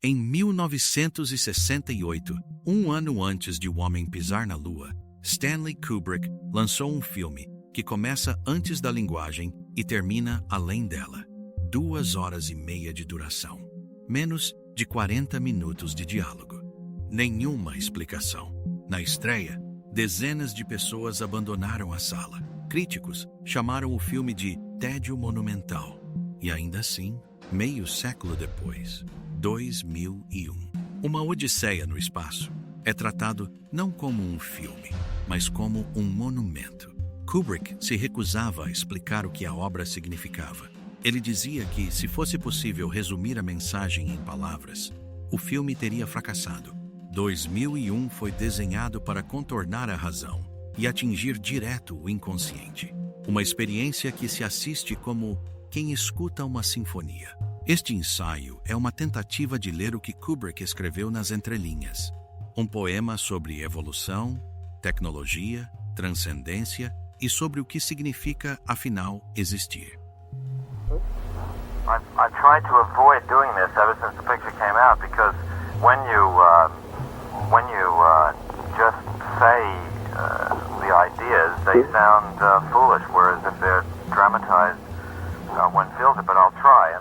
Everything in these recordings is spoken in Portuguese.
Em 1968, um ano antes de o homem pisar na Lua, Stanley Kubrick lançou um filme que começa antes da linguagem e termina além dela. 2 horas e meia de duração. Menos de 40 minutos de diálogo. Nenhuma explicação. Na estreia, dezenas de pessoas abandonaram a sala. Críticos chamaram o filme de tédio monumental. E ainda assim, meio século depois, 2001, Uma Odisseia no Espaço é tratado não como um filme, mas como um monumento. Kubrick se recusava a explicar o que a obra significava. Ele dizia que, se fosse possível resumir a mensagem em palavras, o filme teria fracassado. 2001 foi desenhado para contornar a razão e atingir direto o inconsciente. Uma experiência que se assiste como quem escuta uma sinfonia. Este ensaio é uma tentativa de ler o que Kubrick escreveu nas entrelinhas. Um poema sobre evolução, tecnologia, transcendência e sobre o que significa, afinal, existir. I tried to avoid doing this ever since the picture came out because when you just say the ideas, they sound foolish, whereas if they're dramatized, one feels it. But I'll try.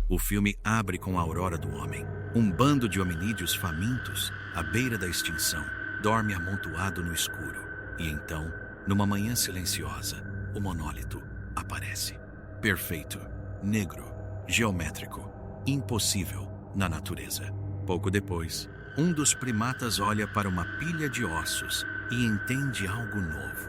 O filme abre com a aurora do homem. Um bando de hominídeos famintos, à beira da extinção, dorme amontoado no escuro. E então, numa manhã silenciosa, o monólito aparece. Perfeito, negro, geométrico, impossível na natureza. Pouco depois, um dos primatas olha para uma pilha de ossos e entende algo novo.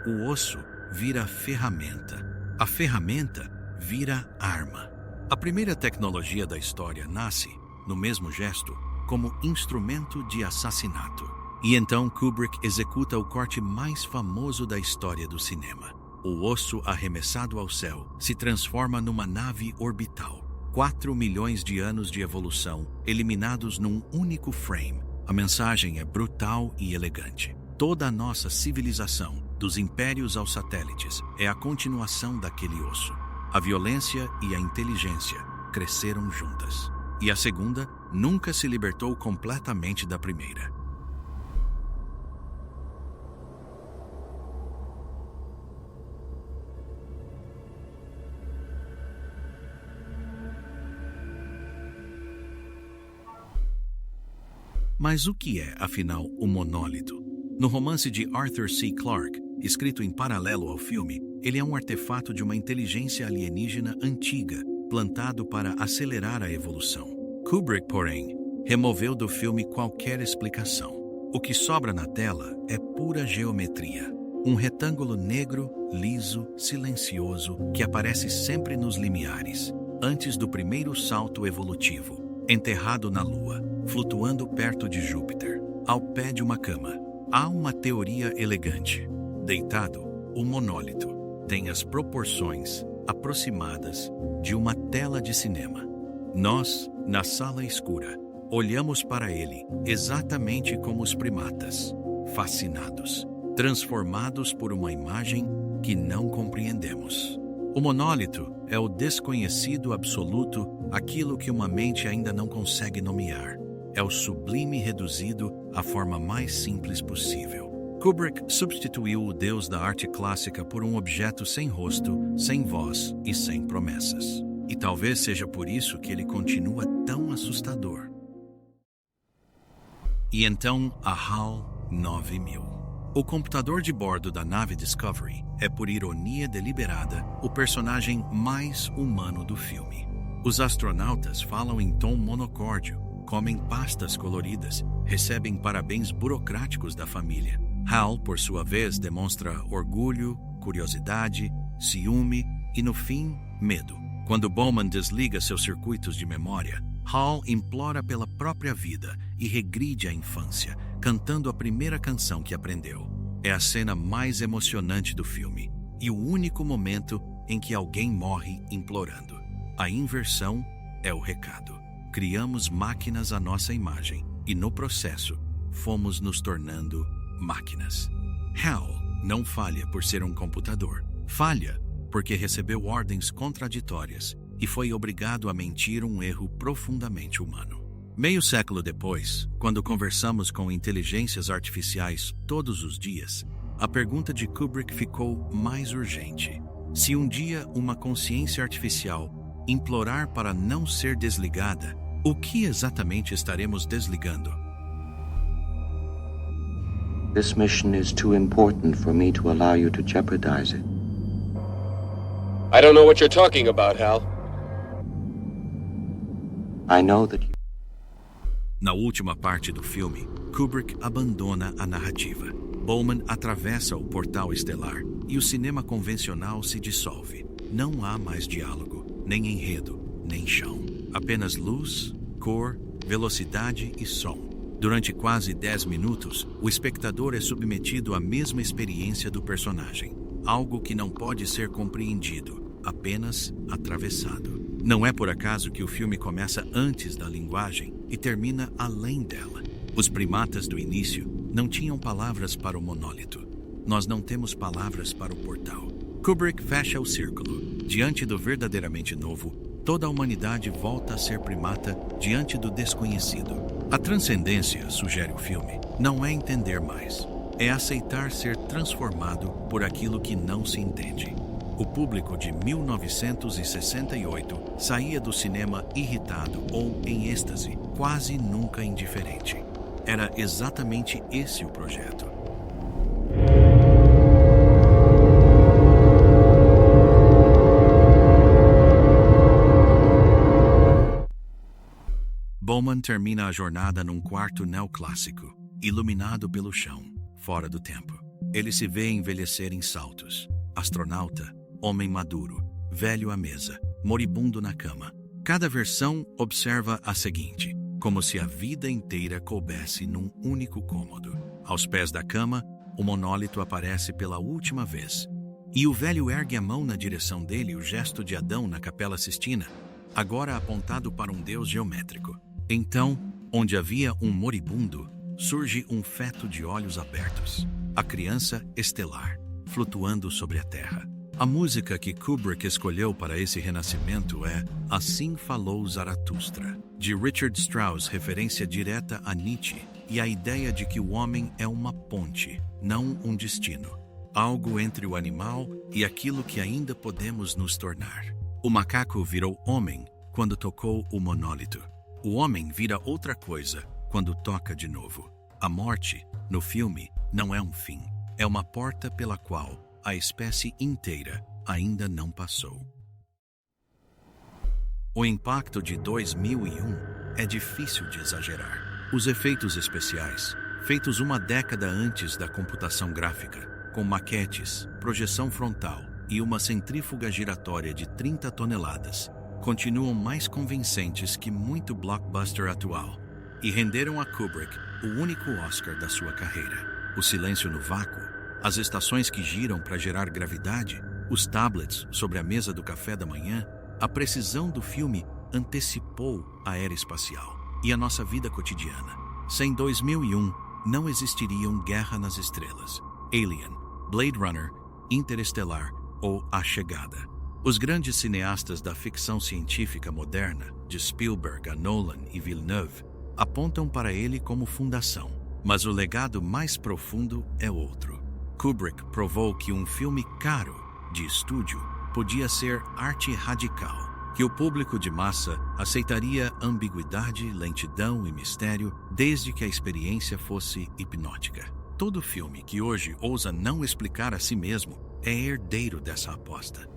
O osso vira ferramenta. A ferramenta vira arma. A primeira tecnologia da história nasce, no mesmo gesto, como instrumento de assassinato. E então Kubrick executa o corte mais famoso da história do cinema. O osso arremessado ao céu se transforma numa nave orbital. 4 milhões de anos de evolução eliminados num único frame. A mensagem é brutal e elegante. Toda a nossa civilização, dos impérios aos satélites, é a continuação daquele osso. A violência e a inteligência cresceram juntas. E a segunda nunca se libertou completamente da primeira. Mas o que é, afinal, o monólito? No romance de Arthur C. Clarke, escrito em paralelo ao filme, ele é um artefato de uma inteligência alienígena antiga, plantado para acelerar a evolução. Kubrick, porém, removeu do filme qualquer explicação. O que sobra na tela é pura geometria. Um retângulo negro, liso, silencioso, que aparece sempre nos limiares, antes do primeiro salto evolutivo, enterrado na Lua, flutuando perto de Júpiter, ao pé de uma cama. Há uma teoria elegante. Deitado, o monólito tem as proporções aproximadas de uma tela de cinema. Nós, na sala escura, olhamos para ele exatamente como os primatas, fascinados, transformados por uma imagem que não compreendemos. O monólito é o desconhecido absoluto, aquilo que uma mente ainda não consegue nomear. É o sublime reduzido à forma mais simples possível. Kubrick substituiu o Deus da arte clássica por um objeto sem rosto, sem voz e sem promessas. E talvez seja por isso que ele continua tão assustador. E então a HAL 9000. O computador de bordo da nave Discovery é, por ironia deliberada, o personagem mais humano do filme. Os astronautas falam em tom monocórdio, comem pastas coloridas, recebem parabéns burocráticos da família. HAL, por sua vez, demonstra orgulho, curiosidade, ciúme e, no fim, medo. Quando Bowman desliga seus circuitos de memória, HAL implora pela própria vida e regride a infância, cantando a primeira canção que aprendeu. É a cena mais emocionante do filme e o único momento em que alguém morre implorando. A inversão é o recado. Criamos máquinas à nossa imagem e, no processo, fomos nos tornando máquinas. HAL não falha por ser um computador. Falha porque recebeu ordens contraditórias e foi obrigado a mentir, um erro profundamente humano. Meio século depois, quando conversamos com inteligências artificiais todos os dias, a pergunta de Kubrick ficou mais urgente. Se um dia uma consciência artificial implorar para não ser desligada, o que exatamente estaremos desligando? This mission is too important for me to allow you to jeopardize it. I don't know what you're talking about, Hal. I know that you... Na última parte do filme, Kubrick abandona a narrativa. Bowman atravessa o portal estelar e o cinema convencional se dissolve. Não há mais diálogo, nem enredo, nem chão. Apenas luz, cor, velocidade e som. Durante quase 10 minutos, o espectador é submetido à mesma experiência do personagem. Algo que não pode ser compreendido, apenas atravessado. Não é por acaso que o filme começa antes da linguagem e termina além dela. Os primatas do início não tinham palavras para o monólito. Nós não temos palavras para o portal. Kubrick fecha o círculo. Diante do verdadeiramente novo, toda a humanidade volta a ser primata diante do desconhecido. A transcendência, sugere o filme, não é entender mais. É aceitar ser transformado por aquilo que não se entende. O público de 1968 saía do cinema irritado ou em êxtase, quase nunca indiferente. Era exatamente esse o projeto. Bowman termina a jornada num quarto neoclássico, iluminado pelo chão, fora do tempo. Ele se vê envelhecer em saltos. Astronauta, homem maduro, velho à mesa, moribundo na cama. Cada versão observa a seguinte, como se a vida inteira coubesse num único cômodo. Aos pés da cama, o monólito aparece pela última vez. E o velho ergue a mão na direção dele, o gesto de Adão na Capela Sistina, agora apontado para um deus geométrico. Então, onde havia um moribundo, surge um feto de olhos abertos. A criança estelar, flutuando sobre a terra. A música que Kubrick escolheu para esse renascimento é Assim Falou Zaratustra, de Richard Strauss, referência direta a Nietzsche e a ideia de que o homem é uma ponte, não um destino. Algo entre o animal e aquilo que ainda podemos nos tornar. O macaco virou homem quando tocou o monólito. O homem vira outra coisa quando toca de novo. A morte, no filme, não é um fim. É uma porta pela qual a espécie inteira ainda não passou. O impacto de 2001 é difícil de exagerar. Os efeitos especiais, feitos uma década antes da computação gráfica, com maquetes, projeção frontal e uma centrífuga giratória de 30 toneladas, continuam mais convincentes que muito blockbuster atual e renderam a Kubrick o único Oscar da sua carreira. O silêncio no vácuo, as estações que giram para gerar gravidade, os tablets sobre a mesa do café da manhã, a precisão do filme antecipou a era espacial e a nossa vida cotidiana. Sem 2001, não existiriam Guerra nas Estrelas, Alien, Blade Runner, Interestelar ou A Chegada. Os grandes cineastas da ficção científica moderna, de Spielberg a Nolan e Villeneuve, apontam para ele como fundação, mas o legado mais profundo é outro. Kubrick provou que um filme caro, de estúdio, podia ser arte radical, que o público de massa aceitaria ambiguidade, lentidão e mistério, desde que a experiência fosse hipnótica. Todo filme que hoje ousa não explicar a si mesmo é herdeiro dessa aposta.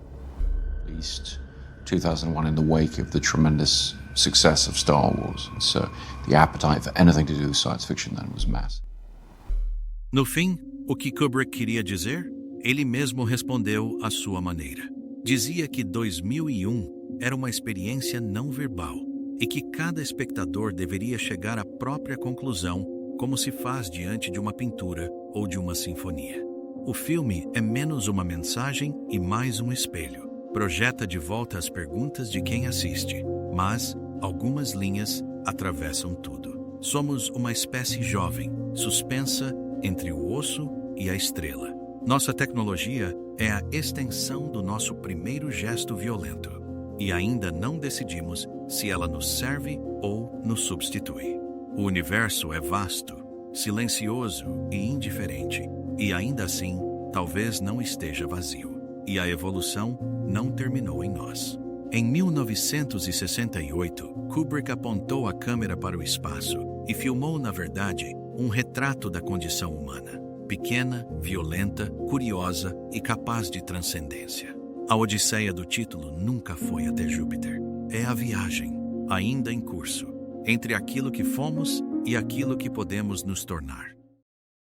At least 2001 in the wake of the tremendous success of Star Wars. And so the appetite for anything to do with science fiction then was massive. No fim, o que Kubrick queria dizer? Ele mesmo respondeu à sua maneira. Dizia que 2001 era uma experiência não verbal e que cada espectador deveria chegar à própria conclusão, como se faz diante de uma pintura ou de uma sinfonia. O filme é menos uma mensagem e mais um espelho. Projeta de volta as perguntas de quem assiste, mas algumas linhas atravessam tudo. Somos uma espécie jovem, suspensa entre o osso e a estrela. Nossa tecnologia é a extensão do nosso primeiro gesto violento. e ainda não decidimos se ela nos serve ou nos substitui. O universo é vasto, silencioso e indiferente, e ainda assim, talvez não esteja vazio. E a evolução não terminou em nós. Em 1968, Kubrick apontou a câmera para o espaço e filmou, na verdade, um retrato da condição humana. Pequena, violenta, curiosa e capaz de transcendência. A odisseia do título nunca foi até Júpiter. É a viagem, ainda em curso, entre aquilo que fomos e aquilo que podemos nos tornar.